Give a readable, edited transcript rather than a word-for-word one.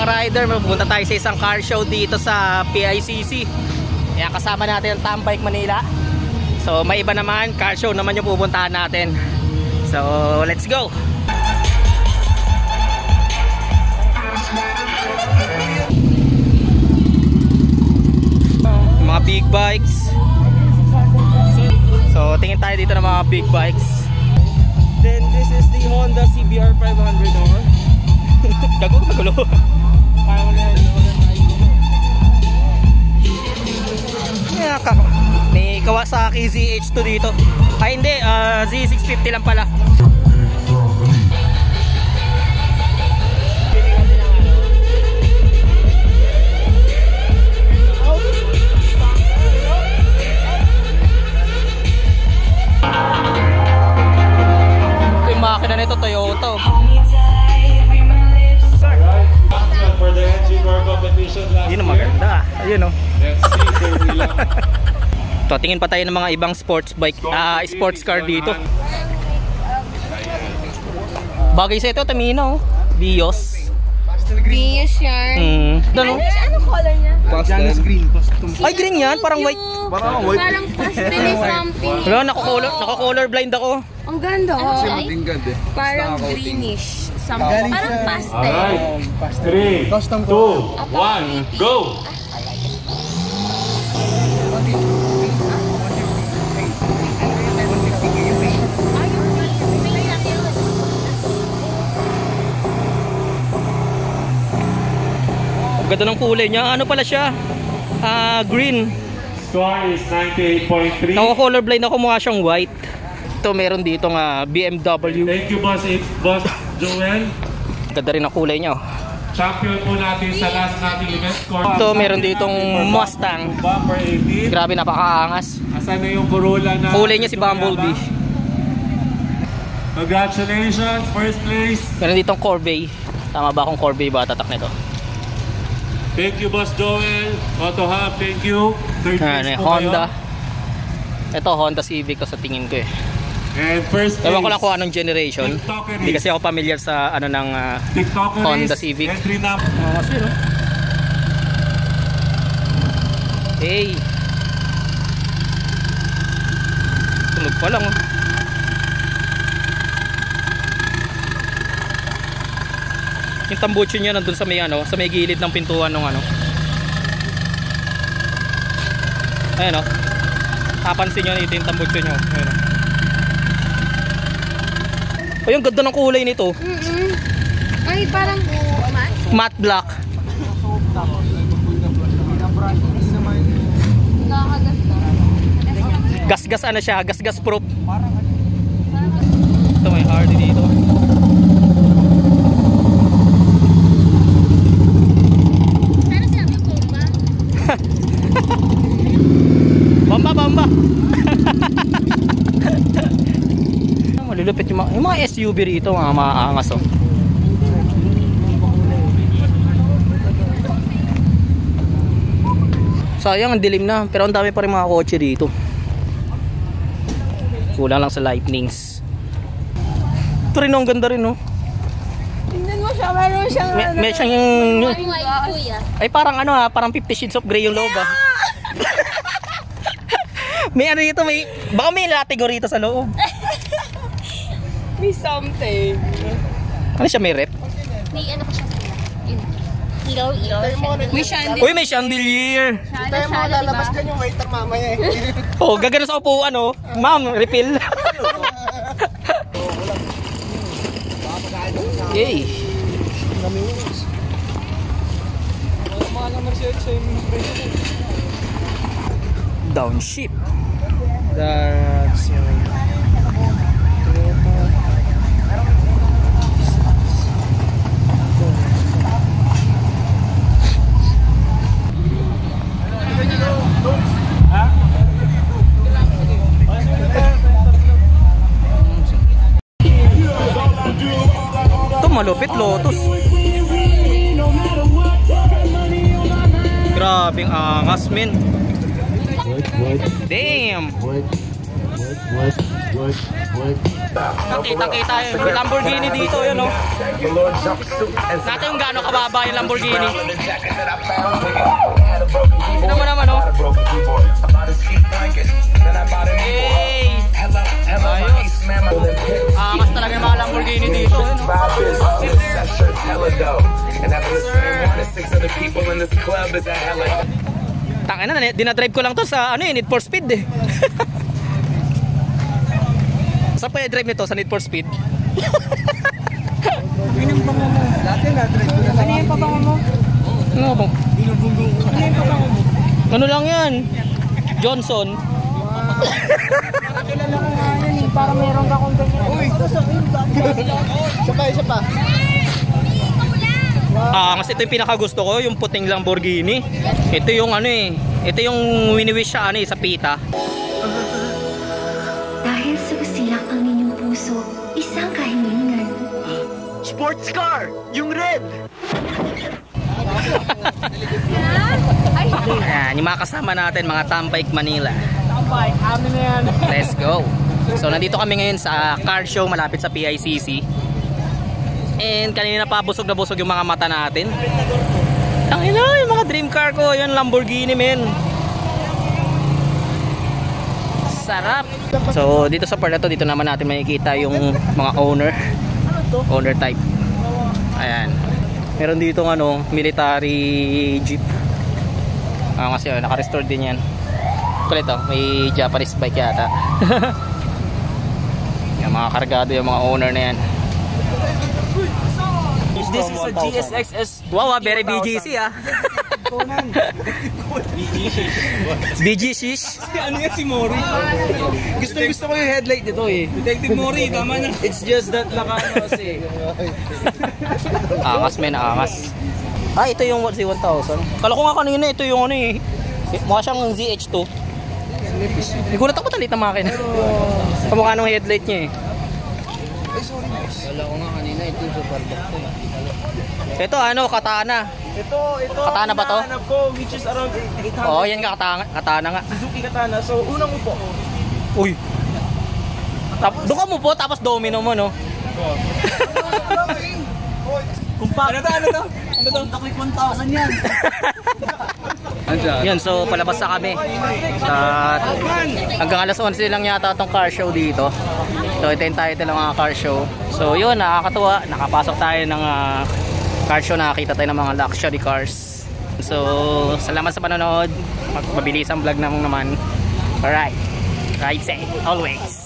rider, pupunta tayo sa isang car show dito sa PICC. Kaya kasama natin ang Tambike Manila. So may iba naman, car show naman yung pupuntahan natin. So let's go. Mga big bikes. So tingin tayo dito ng mga big bikes. Then this is the Honda CBR 500R. Gago, magulo. May Kawasaki ZH2 dito. Ay hindi, Z650 lang pala. Yung makina nito Toyota. For the NG car competition last Yun ang maganda. Ayun o. Let's see. So, tingin pa tayo ng mga ibang sports bike, sports car dito. Bagay sa ito, Tamino. Vios. Vios yan. Ano color niya? Janus green. Ay, green yan. Parang white. Parang pastel something. Wala, naka-color blind ako. Ang ganda. Matingkad eh. Parang greenish. Parang pastel. Alright. 3, 2, 1, go! Ganda ng kulay niya. Ano pala siya? Green. Score is 98.3. Naka-color blind ako, mukha siyang white. Ito meron dito nga BMW. Thank you, Boss Joel. Ganda rin ang kulay niya. Champion po natin sa last nating event score. Ito meron ditong Mustang. Bumper 18. Grabe, napakaangas. Asan na yung Corolla na? Kulay niya si Bumblebee. Congratulations, first place. Meron ditong Corvette. Tama ba akong Corvette ba tatak nito? Thank you, Boss Joel. Auto Hub, thank you. Third place po Honda. kayo. Ito Honda Civic to sa tingin ko eh. And first place. Ewan ko lang kung anong generation. TikTokeries. Hindi kasi ako familiar sa ano ng TikTokeries, Honda Civic. Entry number. Kasi no. Hey. Tunog pa lang oh. Yung tambucho niya nandun sa may sa may gilid ng pintuan ng Ayan oh. Papansin niyo dito yung tambucho niyo. Ayan oh. Ay, ang ganda ng kulay nito. Ay, parang Matte black. Gas-gas ano siya, gas-gas proof. Ito may Hardy dito. Bamba. Malulupit yung mga SUV rito, mga maangas oh. Sayang, ang dilim na, pero ang dami pa rin mga kotse dito. Kulang lang sa lightnings. Ito rin, ang ganda rin oh. tingnan mo siya, meron siyang May siyang ay parang parang 50 Shades of Grey yung loob ah. May ano dito, baka may latigo rito sa loob. may something. Ano siya, may rep? May ano pa siya sa ilaw. May chandelier. Uy, may chandelier. Tayo mo lalabas ka yung waiter mamaya eh. Oh, gagano sa upuan oh. Ma'am, refill. Yay. Downshift. That's malupit Lotus. Grabing angas men. Damn. Nakita yung Lamborghini dito, yun oh. Natin yung gano'ng kababa yung Lamborghini. Tignan mo naman oh. Hey! Ayos. Angas talaga yung mga Lamborghini dito, yun oh. Tangina na, dinadrive ko lang to sa ano eh, Need for Speed eh. Saan pa i-drive nito? Sa Need for Speed? Anong bango mo? Dati na-drive ko na. Ano yung pabango mo? Ano ba? Binubumbong. Ano yung pabango mo? Ano lang yan? Johnson. Kilala ko nga yan eh. Para meron ka kung ganyan. Uy! Isa pa. Kasi ito yung pinakagusto ko, yung puting Lamborghini. Ito yung ano eh. Ito yung wini-wish siya ano eh, sa pita. Dahil sa usilak ang inyong puso, isang kahilingan. Sports car! Yung red! Ayan, yung mga kasama natin, mga Tambike Manila. Tambike, amin na yan. Let's go. So nandito kami ngayon sa car show malapit sa PICC. And kanina pa busog na busog yung mga mata natin. Ang ina, yung mga dream car ko, yun Lamborghini men. Sarap. So dito sa part na to, dito naman natin makikita yung mga owner type. Ayan. Meron dito ng ano, military jeep. Kasi naka-restore din yan. Kulit oh, may Japanese bike yata. Yung mga kargado yung mga owner na yan. This is a GSX-S. Wow, very BGC ah. BGC. Ano yan si Mori? Gusto ko yung headlight nito eh. Detective Mori, tama na. It's just that nakano kasi. Angas men, angas. Ito yung Z1000. Kala ko nga kanina ito yung ano eh. Mukha siyang ZH2. Nagulat ako talit na makina. Kamukha nung headlight niya eh. Wala ko nga kanina ito yung super box. Ito ano, katana. Ito. Katana ba to? Hinahanap ko, which is around 800. Oo, yan nga katana nga. Suzuki Katana. So, unang upo. Uy. Doon ka mo po, tapos domino mo, no? Ano to? Takoy 1,000 yan. Yan, so palabas na kami. Hanggang alas 11 lang yata itong car show dito. So ito yung title ng mga car show. So yun, nakakatuwa. Nakapasok tayo ng car show. Nakakita tayo ng mga luxury cars. So salamat sa panonood. Mabilis ang vlog naman. Alright, ride safe always.